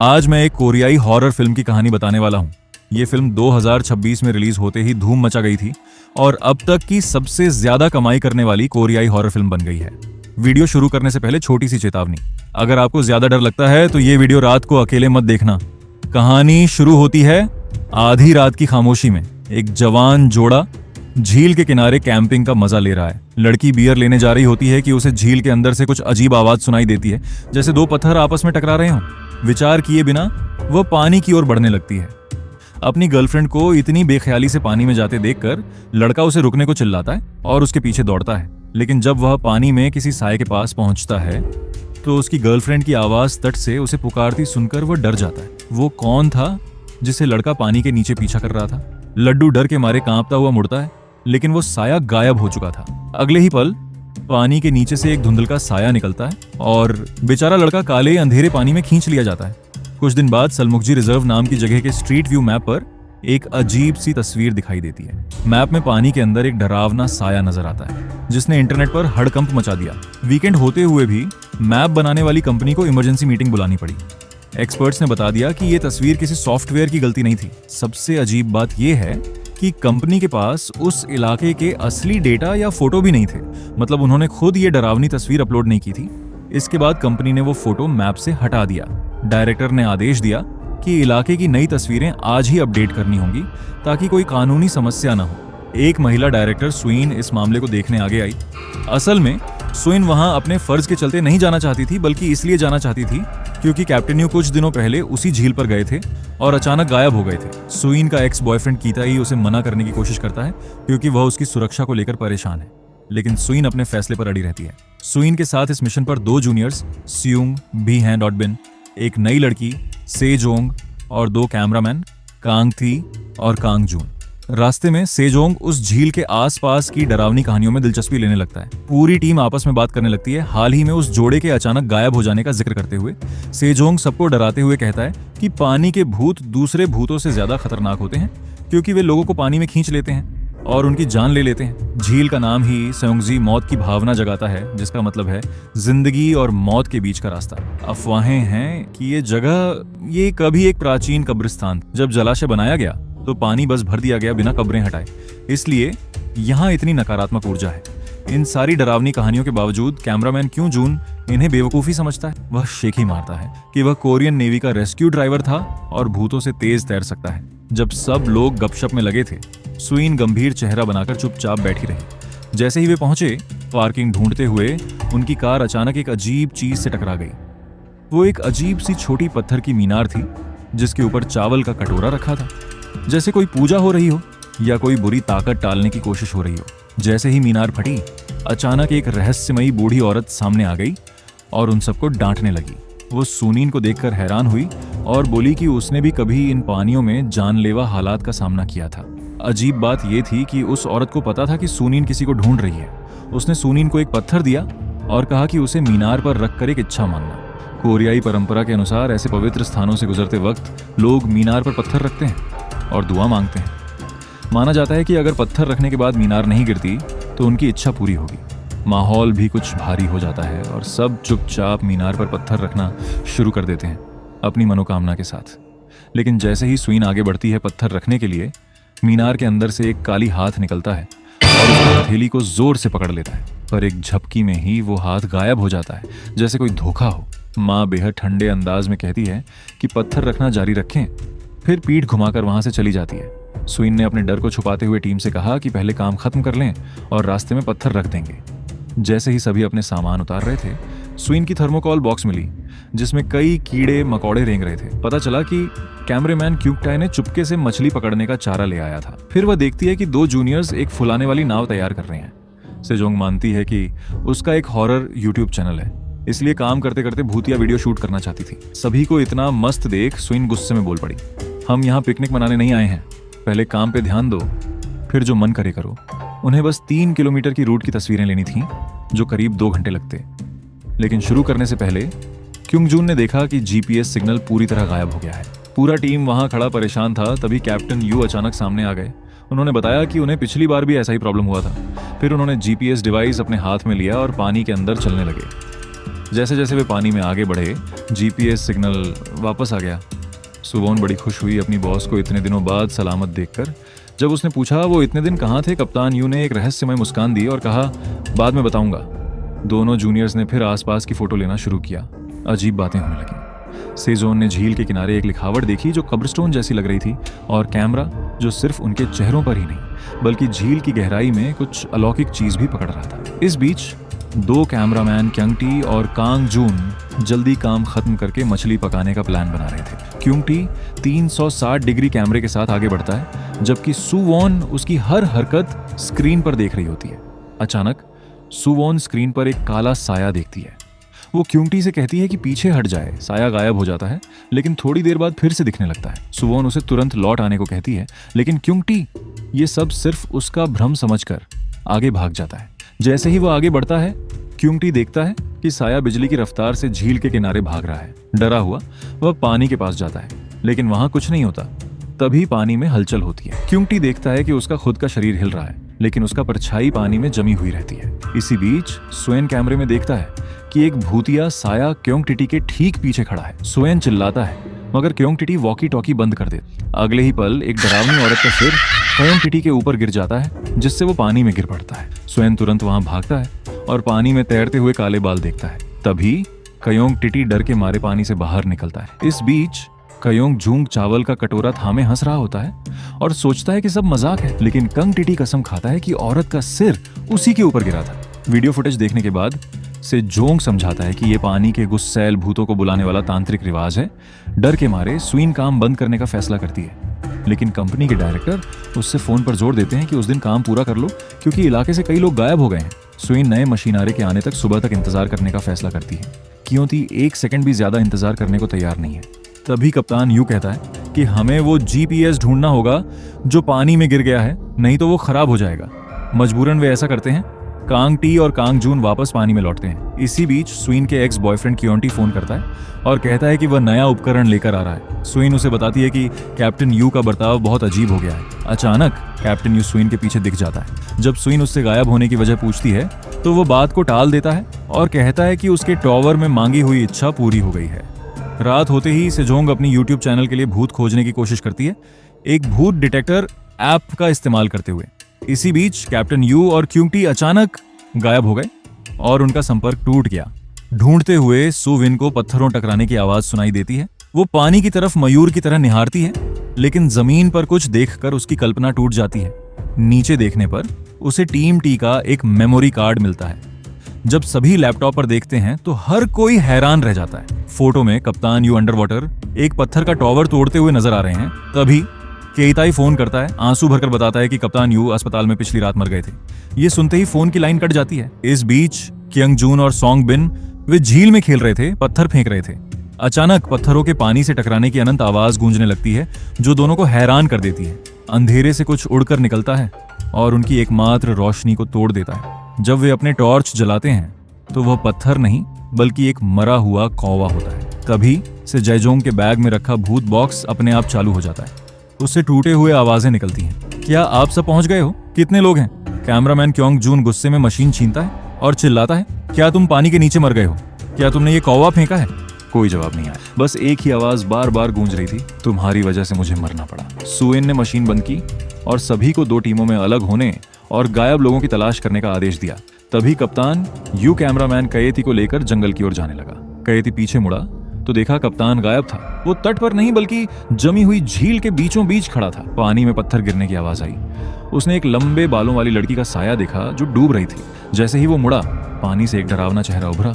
आज मैं एक कोरियाई हॉरर फिल्म की कहानी बताने वाला हूँ। ये फिल्म 2026 में रिलीज होते ही धूम मचा गई थी और अब तक की सबसे ज्यादा कमाई करने वाली कोरियाई हॉरर फिल्म बन गई है। वीडियो शुरू करने से पहले छोटी सी चेतावनी, अगर आपको ज्यादा डर लगता है तो ये वीडियो रात को अकेले मत देखना। कहानी शुरू होती है आधी रात की खामोशी में। एक जवान जोड़ा झील के किनारे कैंपिंग का मजा ले रहा है। लड़की बियर लेने जा रही होती है कि उसे झील के अंदर से कुछ अजीब आवाज सुनाई देती है, जैसे दो पत्थर आपस में टकरा रहे हों। विचार किए बिना वह पानी की ओर बढ़ने लगती है। अपनी गर्लफ्रेंड को इतनी बेख्याली से पानी में जाते देखकर लड़का उसे रुकने को चिल्लाता है और उसके पीछे दौड़ता है। लेकिन जब वह पानी में किसी साए के पास पहुंचता है तो उसकी गर्लफ्रेंड की आवाज तट से उसे पुकारती सुनकर वह डर जाता है। वो कौन था जिसे लड़का पानी के नीचे पीछा कर रहा था? लड्डू डर के मारे कांपता हुआ मुड़ता है, लेकिन वो साया गायब हो चुका था। अगले ही पल पानी के नीचे से एक धुंधल का साया निकलता है और बेचारा लड़का काले अंधेरे पानी में खींच लिया जाता है। कुछ दिन बाद सलमुखजी रिजर्व नाम की जगह के स्ट्रीट व्यू मैप पर एक अजीब सी तस्वीर दिखाई देती है। मैप में पानी के अंदर एक डरावना साया नजर आता है, जिसने इंटरनेट पर हड़कंप मचा दिया। वीकेंड होते हुए भी मैप बनाने वाली कंपनी को इमरजेंसी मीटिंग बुलानी पड़ी। एक्सपर्ट्स ने बता दिया कि यह तस्वीर किसी सॉफ्टवेयर की गलती नहीं थी। सबसे अजीब बात यह है कि कंपनी के पास उस इलाके के असली डेटा या फोटो भी नहीं थे। मतलब उन्होंने खुद ये डरावनी तस्वीर अपलोड नहीं की थी। इसके बाद कंपनी ने वो फोटो मैप से हटा दिया। डायरेक्टर ने आदेश दिया कि इलाके की नई तस्वीरें आज ही अपडेट करनी होंगी ताकि कोई कानूनी समस्या न हो। एक महिला डायरेक्टर सुइन इस मामले को देखने आगे आई। असल में सुइन वहां अपने फर्ज के चलते नहीं जाना चाहती थी, बल्कि इसलिए जाना चाहती थी क्योंकि कैप्टन यू कुछ दिनों पहले उसी झील पर गए थे और अचानक गायब हो गए थे। सुइन का एक्स बॉयफ्रेंड कीता ही उसे मना करने की कोशिश करता है क्योंकि वह उसकी सुरक्षा को लेकर परेशान है, लेकिन सुइन अपने फैसले पर अड़ी रहती है। सुइन के साथ इस मिशन पर दो जूनियर्स सियुंग भी हैं डॉट बिन, एक नई लड़की सेजोंग और दो कैमरामैन कांग थी और कांग जून। रास्ते में सेजोंग उस झील के आसपास की डरावनी कहानियों में दिलचस्पी लेने लगता है। पूरी टीम आपस में बात करने लगती है। हाल ही में उस जोड़े के अचानक गायब हो जाने का जिक्र करते हुए सेजोंग सबको डराते हुए कहता है कि पानी के भूत दूसरे भूतों से ज्यादा खतरनाक होते हैं क्योंकि वे लोगों को पानी में खींच लेते हैं और उनकी जान ले लेते हैं। झील का नाम ही सेयोंगजी मौत की भावना जगाता है, जिसका मतलब है जिंदगी और मौत के बीच का रास्ता। अफवाहें हैं कि ये कभी एक प्राचीन कब्रिस्तान। जब जलाशय बनाया गया तो पानी बस भर दिया गया बिना कब्रें हटाए, इसलिए यहाँ इतनी नकारात्मक ऊर्जा है। इन सारी डरावनी कहानियों के बावजूद कैमरामैन क्यों जून इन्हें बेवकूफी समझता है? वह शेखी मारता है कि वह कोरियन नेवी का रेस्क्यू ड्राइवर था और भूतों से तेज तैर सकता है। जब सब लोग गपशप में लगे थे, सुइन गंभीर चेहरा बनाकर चुपचाप बैठी रही। जैसे ही वे पहुंचे, पार्किंग ढूंढते हुए उनकी कार अचानक एक अजीब चीज से टकरा गई। वो एक अजीब सी छोटी पत्थर की मीनार थी जिसके ऊपर चावल का कटोरा रखा था, जैसे कोई पूजा हो रही हो या कोई बुरी ताकत टालने की कोशिश हो रही हो। जैसे ही मीनार फटी, अचानक एक रहस्यमयी बूढ़ी औरत सामने आ गई और उन सबको डांटने लगी। वो सुनीन को देखकर हैरान हुई और बोली कि उसने भी कभी इन पानियों में जानलेवा हालात का सामना किया था। अजीब बात यह थी कि उस औरत को पता था कि सुनीन किसी को ढूंढ रही है। उसने सुनीन को एक पत्थर दिया और कहा कि उसे मीनार पर रखकर एक इच्छा मांगना। कोरियाई परंपरा के अनुसार ऐसे पवित्र स्थानों से गुजरते वक्त लोग मीनार पर पत्थर रखते हैं और दुआ मांगते हैं। माना जाता है कि अगर पत्थर रखने के बाद मीनार नहीं गिरती तो उनकी इच्छा पूरी होगी। माहौल भी कुछ भारी हो जाता है और सब चुपचाप मीनार पर पत्थर रखना शुरू कर देते हैं अपनी मनोकामना के साथ। लेकिन जैसे ही सुइन आगे बढ़ती है पत्थर रखने के लिए, मीनार के अंदर से एक काली हाथ निकलता है और उस हथेली को जोर से पकड़ लेता है, पर एक झपकी में ही वो हाथ गायब हो जाता है, जैसे कोई धोखा हो। माँ बेहद ठंडे अंदाज में कहती है कि पत्थर रखना जारी रखें, फिर पीठ घुमाकर वहां से चली जाती है। सुइन ने अपने डर को छुपाते हुए टीम से कहा कि पहले काम खत्म कर लें और रास्ते में पत्थर रख देंगे। जैसे ही सभी अपने सामान उतार रहे थे, सुइन की थर्मोकॉल बॉक्स मिली जिसमें कई कीड़े मकोड़े रेंग रहे थे। पता चला कि कैमरामैन क्यूकटाई ने चुपके से मछली पकड़ने का चारा ले आया था। फिर वह देखती है कि दो जूनियर्स एक फुलाने वाली नाव तैयार कर रहे हैं। सेजोंग मानती है कि उसका एक हॉरर यूट्यूब चैनल है, इसलिए काम करते करते भूतिया वीडियो शूट करना चाहती थी। सभी को इतना मस्त देख सुइन गुस्से में बोल पड़ी, हम यहाँ पिकनिक मनाने नहीं आए हैं, पहले काम पे ध्यान दो, फिर जो मन करे करो। उन्हें बस 3 किलोमीटर की रूट की तस्वीरें लेनी थीं, जो करीब 2 घंटे लगते। लेकिन शुरू करने से पहले क्योंगजून ने देखा कि जीपीएस सिग्नल पूरी तरह गायब हो गया है। पूरा टीम वहां खड़ा परेशान था। तभी कैप्टन यू अचानक सामने आ गए। उन्होंने बताया कि उन्हें पिछली बार भी ऐसा ही प्रॉब्लम हुआ था। फिर उन्होंने जीपीएस डिवाइस अपने हाथ में लिया और पानी के अंदर चलने लगे। जैसे जैसे वे पानी में आगे बढ़े, जीपीएस सिग्नल वापस आ गया। सुवोन बड़ी खुश हुई अपनी बॉस को इतने दिनों बाद सलामत देखकर। जब उसने पूछा वो इतने दिन कहाँ थे, कप्तान यू ने एक रहस्यमय मुस्कान दी और कहा, बाद में बताऊंगा। दोनों जूनियर्स ने फिर आसपास की फोटो लेना शुरू किया। अजीब बातें होने लगीं। सेजोन ने झील के किनारे एक लिखावट देखी जो कब्रस्टोन जैसी लग रही थी, और कैमरा जो सिर्फ उनके चेहरों पर ही नहीं बल्कि झील की गहराई में कुछ अलौकिक चीज भी पकड़ रहा था। इस बीच दो कैमरामैन क्यंग टी और कांग जून जल्दी काम खत्म करके मछली पकाने का प्लान बना रहे थे। क्योंग टी 360 डिग्री कैमरे के साथ आगे बढ़ता है, जबकि सुवोन उसकी हर हरकत स्क्रीन पर देख रही होती है। अचानक सुवोन स्क्रीन पर एक काला साया देखती है। वो क्योंग टी से कहती है कि पीछे हट जाए। साया गायब हो जाता है, लेकिन थोड़ी देर बाद फिर से दिखने लगता है। सुवोन उसे तुरंत लौट आने को कहती है, लेकिन क्योंग टी ये सब सिर्फ उसका भ्रम समझकर आगे भाग जाता है। जैसे ही वो आगे बढ़ता है, क्योंग टी देखता है कि साया बिजली की रफ्तार से झील के किनारे भाग रहा है। डरा हुआ वह पानी के पास जाता है, लेकिन वहां कुछ नहीं होता। तभी पानी में हलचल होती है। क्योंग टी देखता है कि उसका खुद का शरीर हिल रहा है, लेकिन उसका परछाई पानी में जमी हुई रहती है। इसी बीच स्वेन कैमरे में देखता है कि एक भूतिया साया क्योंग टिटी के ठीक पीछे खड़ा है। स्वेन चिल्लाता है, मगर क्योंग टिटी वॉकी टॉकी बंद कर देती। अगले ही पल एक डरावनी औरत का सिर क्योंग टिटी के ऊपर गिर जाता है, जिससे वो पानी में गिर पड़ता है। स्वेन तुरंत वहां भागता है और पानी में तैरते हुए काले बाल देखता है। तभी क्योंग टिटी डर के मारे पानी से बाहर निकलता है। इस बीच क्योंग जूंग चावल का कटोरा थामे हंस रहा होता है और सोचता है कि सब मजाक है, लेकिन कंग टिटी कसम खाता है कि औरत का सिर उसी के ऊपर गिरा था। वीडियो फुटेज देखने के बाद से जोंग समझाता है कि ये पानी के गुस्सैल भूतों को बुलाने वाला तांत्रिक रिवाज है। डर के मारे स्वीन काम बंद करने का फैसला करती है, लेकिन कंपनी के डायरेक्टर उससे फोन पर जोर देते हैं कि उस दिन काम पूरा कर लो, क्योंकि इलाके से कई लोग गायब हो गए हैं। स्वीन नए मशीनारे के आने तक सुबह तक इंतजार करने का फैसला करती है। क्योंकि एक सेकंड भी ज्यादा इंतजार करने को तैयार नहीं है। तभी कप्तान यू कहता है कि हमें वो जीपीएस ढूंढना होगा जो पानी में गिर गया है, नहीं तो वो खराब हो जाएगा। मजबूरन वे ऐसा करते हैं। कांग टी और कांग जून वापस पानी में लौटते हैं। इसी बीच स्वीन के एक्स बॉयफ्रेंड क्योंटी फोन करता है और कहता है कि वह नया उपकरण लेकर आ रहा है। स्वीन उसे बताती है कि कैप्टन यू का बर्ताव बहुत अजीब हो गया है। अचानक कैप्टन यू स्वीन के पीछे दिख जाता है। जब स्वीन उससे गायब होने की वजह पूछती है तो वो बात को टाल देता है और कहता है कि उसके टॉवर में मांगी हुई इच्छा पूरी हो गई है। रात होते ही सेजोंग अपनी यूट्यूब चैनल के लिए भूत खोजने की कोशिश करती है, एक भूत डिटेक्टर ऐप का इस्तेमाल करते हुए। इसी बीच कैप्टन यू और क्योंटी अचानक गायब हो गए और उनका संपर्क टूट गया। ढूंढते हुए सुविन को पत्थरों टकराने की आवाज सुनाई देती है। वो पानी की तरफ मयूर की तरह निहारती है, लेकिन जमीन पर कुछ देखकर उसकी कल्पना टूट जाती है। नीचे देखने पर उसे टीम टी का एक मेमोरी कार्ड मिलता है। जब सभी लैपटॉप पर देखते हैं तो हर कोई हैरान रह जाता है। फोटो में कप्तान यू अंडर वाटर एक पत्थर का टॉवर तोड़ते हुए नजर आ रहे हैं। तभी केइताई फोन करता है, आंसू भरकर बताता है कि कप्तान यू अस्पताल में पिछली रात मर गए थे। ये सुनते ही फोन की लाइन कट जाती है। इस बीच क्यंग जून और सॉन्ग बिन वे झील में खेल रहे थे, पत्थर फेंक रहे थे। अचानक पत्थरों के पानी से टकराने की अनंत आवाज गूंजने लगती है, जो दोनों को हैरान कर देती है। अंधेरे से कुछ उड़कर निकलता है और उनकी एकमात्र रोशनी को तोड़ देता है। जब वे अपने टॉर्च जलाते हैं तो वह पत्थर नहीं बल्कि एक मरा हुआ कौवा होता है। तभी से जयजोंग के बैग में रखा भूत बॉक्स अपने आप चालू हो जाता है। उससे टूटे हुए आवाजें निकलती हैं। क्या आप सब पहुंच गए हो? कितने लोग हैं? कैमरामैन क्योंग जून गुस्से में मशीन छीनता है और चिल्लाता है, क्या तुम पानी के नीचे मर गए हो? क्या तुमने ये कौवा फेंका है? कोई जवाब नहीं आया। बस एक ही आवाज बार बार गूंज रही थी, तुम्हारी वजह से मुझे मरना पड़ा। सुएन ने मशीन बंद की और सभी को 2 टीमों में अलग होने और गायब लोगों की तलाश करने का आदेश दिया। तभी कप्तान यू कैमरामैन कयेती को लेकर जंगल की ओर जाने लगा। कयेती पीछे मुड़ा तो देखा कप्तान गायब था। वो तट पर नहीं बल्कि जमी हुई झील के बीचों बीच खड़ा था। पानी में पत्थर गिरने की आवाज आई। उसने एक लंबे बालों वाली लड़की का साया देखा जो डूब रही थी। जैसे ही वो मुड़ा, पानी से एक डरावना चेहरा उभरा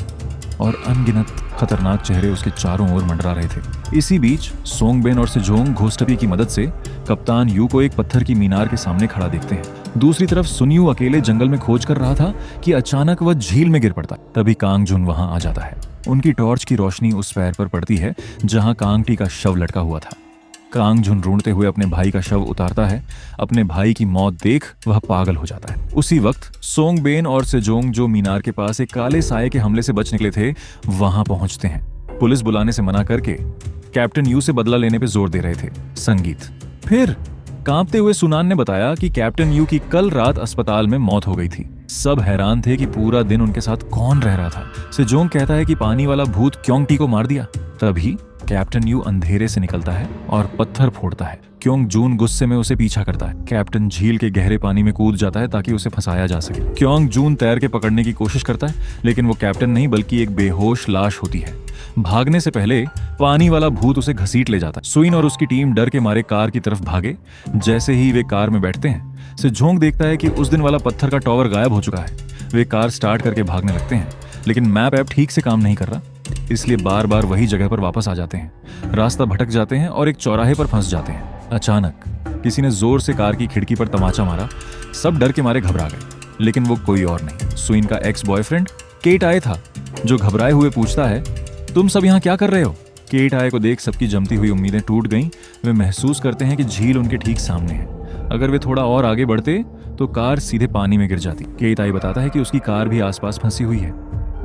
और अनगिनत खतरनाक चेहरे उसके चारों ओर मंडरा रहे थे। इसी बीच सोंगबेन और सेजोंग घोस्टपी की मदद से कप्तान यू को एक पत्थर की मीनार के सामने खड़ा देखते हैं। दूसरी तरफ सुनियू अकेले जंगल में खोज कर रहा था कि अचानक वह झील में गिर पड़ता। तभी कांग जुन वहां आ जाता है। उनकी टॉर्च की रोशनी उस पैर पर पड़ती है जहां कांग टी का शव लटका हुआ था। कांग जुन ढूंढते हुए अपने भाई का शव उतारता है। अपने भाई की मौत देख वह पागल हो जाता है। उसी वक्त सोंगबेन और सेजोंग जो मीनार के पास एक काले साये के हमले से बच निकले थे, वहां पहुंचते हैं। पुलिस बुलाने से मना करके कैप्टन यू से बदला लेने पे जोर दे रहे थे। संगीत। फिर कांपते हुए सुनान ने बताया कि कैप्टन यू की कल रात अस्पताल में मौत हो गई थी। सब हैरान थे कि पूरा दिन उनके साथ कौन रह रहा था। सेजोंग कहता है कि पानी वाला भूत क्योंग टी को मार दिया। तभी कैप्टन यू अंधेरे से निकलता है और पत्थर फोड़ता है। क्योंग जून गुस्से में उसे पीछा करता है। कैप्टन झील के गहरे पानी में कूद जाता है ताकि उसे फंसाया जा सके। क्योंग जून तैर के पकड़ने की कोशिश करता है, लेकिन वो कैप्टन नहीं बल्कि एक बेहोश लाश होती है। भागने से पहले पानी वाला भूत उसे घसीट ले जाता है। सुइन और उसकी टीम डर के मारे कार की तरफ भागे। जैसे ही वे कार में बैठते हैं, सेजोंग देखता है कि उस दिन वाला पत्थर का टॉवर गायब हो चुका है। वे कार स्टार्ट करके भागने लगते हैं, लेकिन मैप ऐप ठीक से काम नहीं कर रहा, इसलिए बार बार वही जगह पर वापस आ जाते हैं। रास्ता भटक जाते हैं और एक चौराहे पर फंस जाते हैं। अचानक किसी ने जोर से कार की खिड़की पर तमाचा मारा। सब डर के मारे घबरा गए, लेकिन वो कोई और नहीं, सुइन का एक्स बॉयफ्रेंड केट आए था, जो घबराए हुए पूछता है, तुम सब यहाँ क्या कर रहे हो? केट आए को देख सबकी जमती हुई उम्मीदें टूट गईं। वे महसूस करते हैं कि झील उनके ठीक सामने है। अगर वे थोड़ा और आगे बढ़ते तो कार सीधे पानी में गिर जाती। केट आई बताता है कि उसकी कार भी आसपास फंसी हुई है।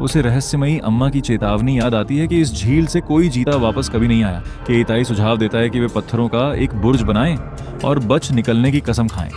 उसे रहस्यमयी अम्मा की चेतावनी याद आती है कि इस झील से कोई जीता वापस कभी नहीं आया। केट आई सुझाव देता है कि वे पत्थरों का एक बुर्ज बनाएं और बच निकलने की कसम खाएं,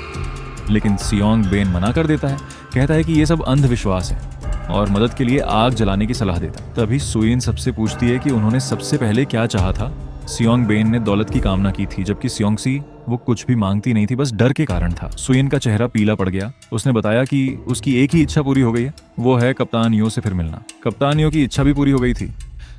लेकिन सियोंग बेन मना कर देता है। कहता है कि ये सब अंधविश्वास है और मदद के लिए आग जलाने की सलाह देता है। तभी सुइन सबसे पूछती है कि उन्होंने सबसे पहले क्या चाहा था। सियोंग बेन ने दौलत की कामना की थी, जबकि सियोंगसी वो कुछ भी मांगती नहीं थी, बस डर के कारण था। सुइन का चेहरा पीला पड़ गया। उसने बताया कि उसकी एक ही इच्छा पूरी हो गई है, वो है कप्तान यो से फिर मिलना। कप्तान यो की इच्छा भी पूरी हो गई थी।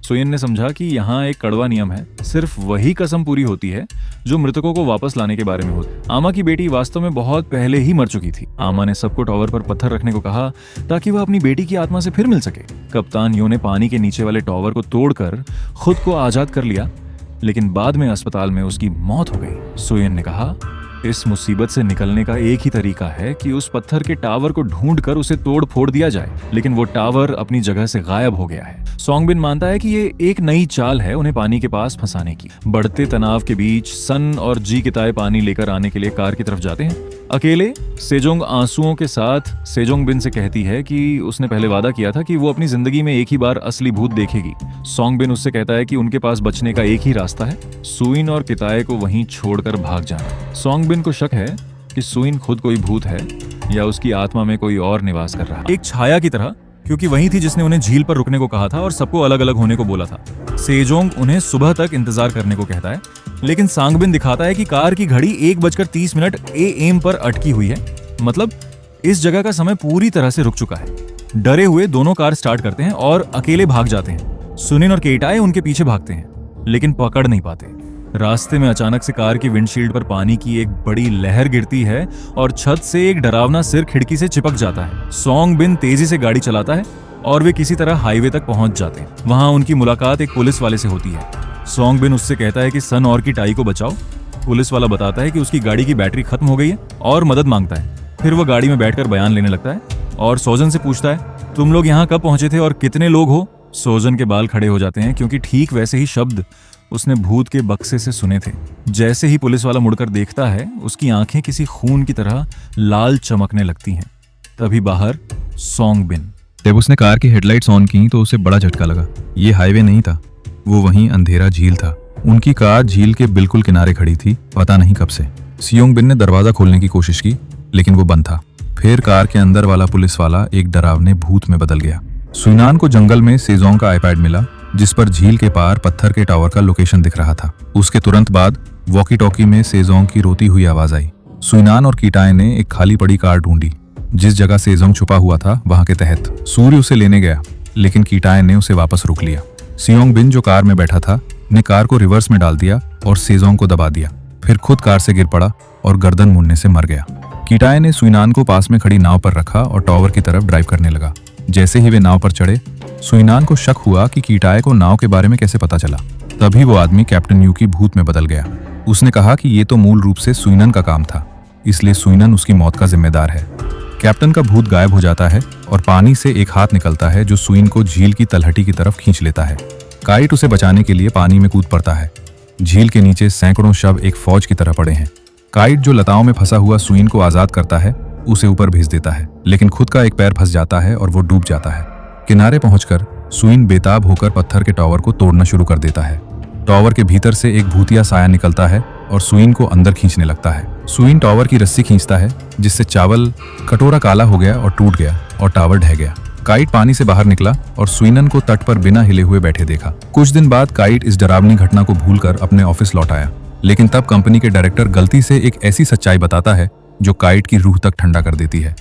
सुइन ने समझा कि यहाँ एक कड़वा नियम है, सिर्फ वही कसम पूरी होती है जो मृतकों को वापस लाने के बारे में होती। आमा की बेटी वास्तव में बहुत पहले ही मर चुकी थी। आमा ने सबको टॉवर पर पत्थर रखने को कहा ताकि वह अपनी बेटी की आत्मा से फिर मिल सके। कप्तान यो ने पानी के नीचे वाले टॉवर को तोड़कर खुद को आजाद कर लिया, लेकिन बाद में अस्पताल में उसकी मौत हो गई। सुइन ने कहा, इस मुसीबत से निकलने का एक ही तरीका है कि उस पत्थर के टावर को ढूंढकर उसे तोड़ फोड़ दिया जाए, लेकिन वो टावर अपनी जगह से गायब हो गया है। सोंगबिन मानता है कि ये एक नई चाल है उन्हें पानी के पास फंसाने की। बढ़ते तनाव के बीच सन और जी किताए पानी लेकर आने के लिए कार की तरफ जाते हैं। अकेले सेजोंग आंसुओं के साथ सेजोंगबिन से कहती है कि उसने पहले वादा किया था कि वो अपनी जिंदगी में एक ही बार असली भूत देखेगी। सोंगबिन उससे कहता है कि उनके पास बचने का एक ही रास्ता है, सुइन और किताए को वहीं छोड़कर भाग जाना। सोंगबिन को शक है कि सुइन खुद कोई भूत है या उसकी आत्मा में कोई और निवास कर रहा है, एक छाया की तरह, क्योंकि वही थी जिसने उन्हें झील पर रुकने को कहा था और सबको अलग अलग होने को बोला था। सेजोंग उन्हें सुबह तक इंतजार करने को कहता है, लेकिन सांगबिन दिखाता है कि कार की घड़ी 1:30 AM पर अटकी हुई है। मतलब इस जगह का समय पूरी तरह से रुक चुका है। डरे हुए दोनों कार स्टार्ट करते हैं और अकेले भाग जाते हैं। सुनिन और केटाए उनके पीछे भागते हैं, लेकिन पकड़ नहीं पाते। रास्ते में अचानक से कार की विंडशील्ड पर पानी की एक बड़ी लहर गिरती है और छत से एक डरावना सिर खिड़की से चिपक जाता है। सोंगबिन तेजी से गाड़ी चलाता है और वे किसी तरह हाईवे तक पहुंच जाते हैं। वहां उनकी मुलाकात एक पुलिस वाले से होती है। सोंगबिन उससे कहता है कि सन और की टाई को बचाओ। पुलिस वाला बताता है कि उसकी गाड़ी की बैटरी खत्म हो गई है और मदद मांगता है। फिर वह गाड़ी में बैठकर बयान लेने लगता है और सोजन से पूछता है, तुम लोग यहाँ कब पहुंचे थे और कितने लोग हो? सोजन के बाल खड़े हो जाते हैं, क्योंकि ठीक वैसे ही शब्द उसने भूत के बक्से से सुने थे। जैसे ही पुलिस वाला मुड़कर देखता है, उसकी आंखें किसी खून की तरह लाल चमकने लगती हैं। तभी बाहर सोंगबिन। जब उसने कार की हेडलाइट्स ऑन की तो उसे बड़ा झटका लगा। ये हाईवे नहीं था, वो वहीं अंधेरा झील था। उनकी कार झील के बिल्कुल किनारे खड़ी थी, पता नहीं कब से। सियोंगबिन ने दरवाजा खोलने की कोशिश की, लेकिन वो बंद था। फिर कार के अंदर वाला पुलिस वाला एक डरावने भूत में बदल गया। सुइनान को जंगल में सेजोंग का आईपैड मिला, जिस पर झील के पार पत्थर के टावर का लोकेशन दिख रहा था। उसके तुरंत बाद वॉकी टॉकी में सेजोंग की रोती हुई आवाज आई। सुइनान और कीटाए ने एक खाली पड़ी कार ढूंढी, जिस जगह सेजोंग छुपा हुआ था वहां के तहत। सूर्य उसे लेने गया, लेकिन कीटाए ने उसे वापस रोक लिया। सियोंगबिन जो कार में बैठा था ने कार को रिवर्स में डाल दिया और सेजोंग को दबा दिया। फिर खुद कार से गिर पड़ा और गर्दन मुड़ने से मर गया। कीटाए ने सुइनान को पास में खड़ी नाव पर रखा और टावर की तरफ ड्राइव करने लगा। जैसे ही वे नाव पर चढ़े, सुइनान को शक हुआ कि कीटाए को नाव के बारे में कैसे पता चला। तभी वो आदमी कैप्टन यू की भूत में बदल गया। उसने कहा कि ये तो मूल रूप से सुइनन का काम था, इसलिए सुइनन उसकी मौत का जिम्मेदार है। कैप्टन का भूत गायब हो जाता है और पानी से एक हाथ निकलता है जो सुइन को झील की तलहटी की तरफ खींच लेता है। काइट उसे बचाने के लिए पानी में कूद पड़ता है। झील के नीचे सैकड़ों शव एक फौज की तरह पड़े हैं। काइट जो लताओं में फंसा हुआ सुइन को आजाद करता है, उसे ऊपर भेज देता है, लेकिन खुद का एक पैर फंस जाता है और वो डूब जाता है। किनारे पहुंचकर सुइन बेताब होकर पत्थर के टावर को तोड़ना शुरू कर देता है। टावर के भीतर से एक भूतिया साया निकलता है और सुइन को अंदर खींचने लगता है। सुइन टावर की रस्सी खींचता है, जिससे चावल कटोरा काला हो गया और टूट गया और टावर ढह गया। काइट पानी से बाहर निकला और सुइनन को तट पर बिना हिले हुए बैठे देखा। कुछ दिन बाद काइट इस डरावनी घटना को भूलकर अपने ऑफिस लौट आया, लेकिन तब कंपनी के डायरेक्टर गलती से एक ऐसी सच्चाई बताता है जो काइट की रूह तक ठंडा कर देती है।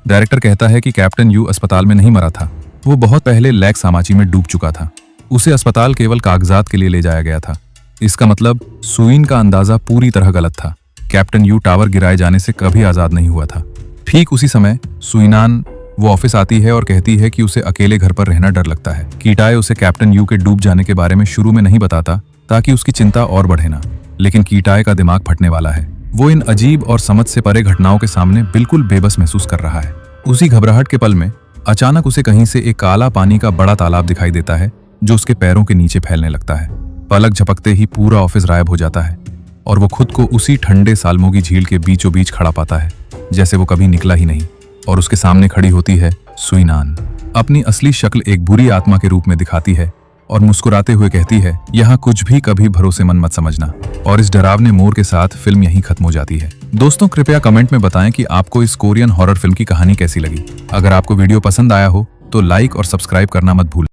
डायरेक्टर कहता है कि कैप्टन यू अस्पताल में नहीं मरा था, वो बहुत पहले लेक सामाची में डूब चुका था। उसे अस्पताल केवल कागजात के लिए ले जाया गया था। इसका मतलब सुइन का अंदाजा पूरी तरह गलत था। कैप्टन यू टावर गिराए जाने से कभी आजाद नहीं हुआ था। ठीक उसी समय सुइनान वो ऑफिस आती है और कहती है कि उसे अकेले घर पर रहना डर लगता है। कीटाए उसे कैप्टन यू के डूब जाने के बारे में शुरू में नहीं बताता ताकि उसकी चिंता और बढ़े ना, लेकिन कीटाए का दिमाग फटने वाला है। वो इन अजीब और समझ से परे घटनाओं के सामने बिल्कुल बेबस महसूस कर रहा है। उसी घबराहट के पल में अचानक उसे कहीं से एक काला पानी का बड़ा तालाब दिखाई देता है जो उसके पैरों के नीचे फैलने लगता है। पलक झपकते ही पूरा ऑफिस गायब हो जाता है और वो खुद को उसी ठंडे सालमोगी झील के बीचों बीच खड़ा पाता है जैसे वो कभी निकला ही नहीं। और उसके सामने खड़ी होती है सुइनान। अपनी असली शक्ल एक बुरी आत्मा के रूप में दिखाती है और मुस्कुराते हुए कहती है, यहाँ कुछ भी कभी भरोसेमंद मत समझना। और इस डरावने मोड़ के साथ फिल्म यहीं खत्म हो जाती है। दोस्तों, कृपया कमेंट में बताएं कि आपको इस कोरियन हॉरर फिल्म की कहानी कैसी लगी। अगर आपको वीडियो पसंद आया हो तो लाइक और सब्सक्राइब करना मत भूलें।